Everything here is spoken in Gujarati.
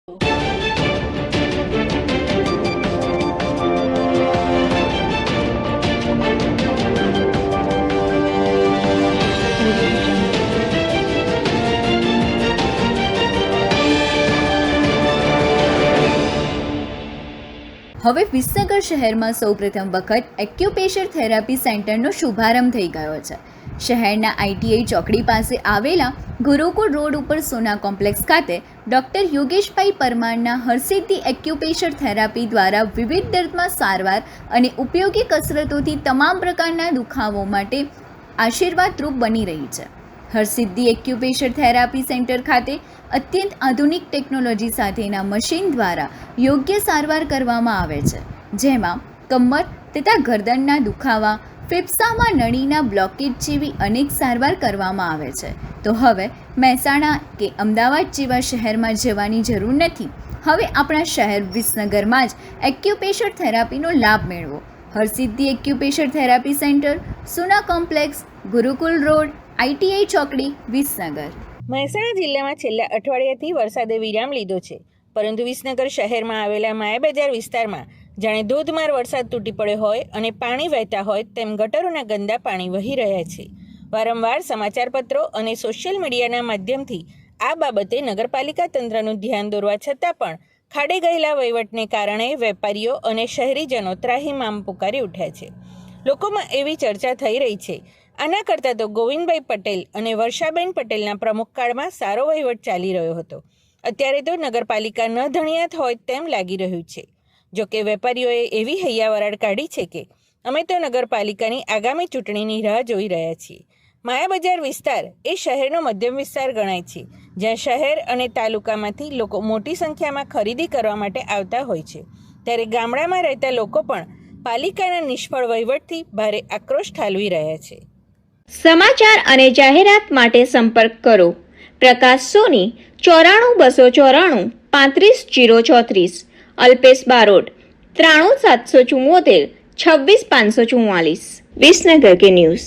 હવે વિસનગર શહેરમાં સૌપ્રથમ વખત એક્યુપ્રેશર થેરાપી સેન્ટરનો શુભારંભ થઈ ગયો છે. શહેરના આઈટીઆઈ ચોકડી પાસે આવેલા ગુરુકુળ રોડ ઉપર સોના કોમ્પ્લેક્સ ખાતે ડૉક્ટર યોગેશભાઈ પરમારના હરસિદ્ધિ એક્યુપ્રેશર થેરાપી દ્વારા વિવિધ દર્દમાં સારવાર અને ઉપયોગી કસરતોથી તમામ પ્રકારના દુખાવો માટે આશીર્વાદરૂપ બની રહી છે. હરસિદ્ધિ એક્યુપ્રેશર થેરાપી સેન્ટર ખાતે અત્યંત આધુનિક ટેકનોલોજી સાથેના મશીન દ્વારા યોગ્ય સારવાર કરવામાં આવે છે, જેમાં કમર તથા ગરદનના દુખાવા, ફેફસામાં નળીના બ્લોકેજ જેવી અનેક સારવાર કરવામાં આવે છે. તો હવે મહેસાણા કે અમદાવાદ જેવા શહેરમાં જવાની જરૂર નથી. હવે આપણા શહેર વિસનગરમાં જ એક્યુપ્રેશર થેરાપીનો લાભ મેળવો. હરસિદ્ધિ એક્યુપ્રેશર થેરાપી સેન્ટર, સોના કોમ્પ્લેક્સ, ગુરુકુલ રોડ, આઈટીઆઈ ચોકડી, વિસનગર. મહેસાણા જિલ્લામાં છેલ્લા અઠવાડિયાથી વરસાદે વિરામ લીધો છે, પરંતુ વિસનગર શહેરમાં આવેલા માયાબજાર વિસ્તારમાં જાણે ધોધમાર વરસાદ તૂટી પડ્યો હોય અને પાણી વહેતા હોય તેમ ગટરોના ગંદા પાણી વહી રહ્યા છે. વારંવાર સમાચારપત્રો અને સોશિયલ મીડિયાના માધ્યમથી આ બાબતે નગરપાલિકા તંત્રનું ધ્યાન દોરવા છતાં પણ ખાડે ગયેલા વહીવટને કારણે વેપારીઓ અને શહેરીજનો ત્રાહિમામ પુકારી ઉઠ્યા છે. લોકોમાં એવી ચર્ચા થઈ રહી છે, આના કરતાં તો ગોવિંદભાઈ પટેલ અને વર્ષાબેન પટેલના પ્રમુખકાળમાં સારો વહીવટ ચાલી રહ્યો હતો. અત્યારે તો નગરપાલિકા ન ધણિયાત હોય તેમ લાગી રહ્યું છે. જોકે વેપારીઓએ એવી હૈયાવરાળ કાઢી છે કે અમે તો નગરપાલિકાની આગામી ચૂંટણીની રાહ જોઈ રહ્યા છીએ. માયાબજાર વિસ્તાર એ શહેરનો મધ્યમ વિસ્તાર ગણાય છે, જ્યાં શહેર અને તાલુકામાંથી લોકો મોટી સંખ્યામાં ખરીદી કરવા માટે આવતા હોય છે. ત્યારે ગામડામાં રહેતા લોકો પણ પાલિકાના નિષ્ફળ વહીવટથી ભારે આક્રોશ ઠાલવી રહ્યા છે. સમાચાર અને જાહેરાત માટે સંપર્ક કરો પ્રકાશ સોની 94 294 35 034, અલ્પેશ બારોટ 93 774 26 544. વિસનગર કે ન્યૂઝ.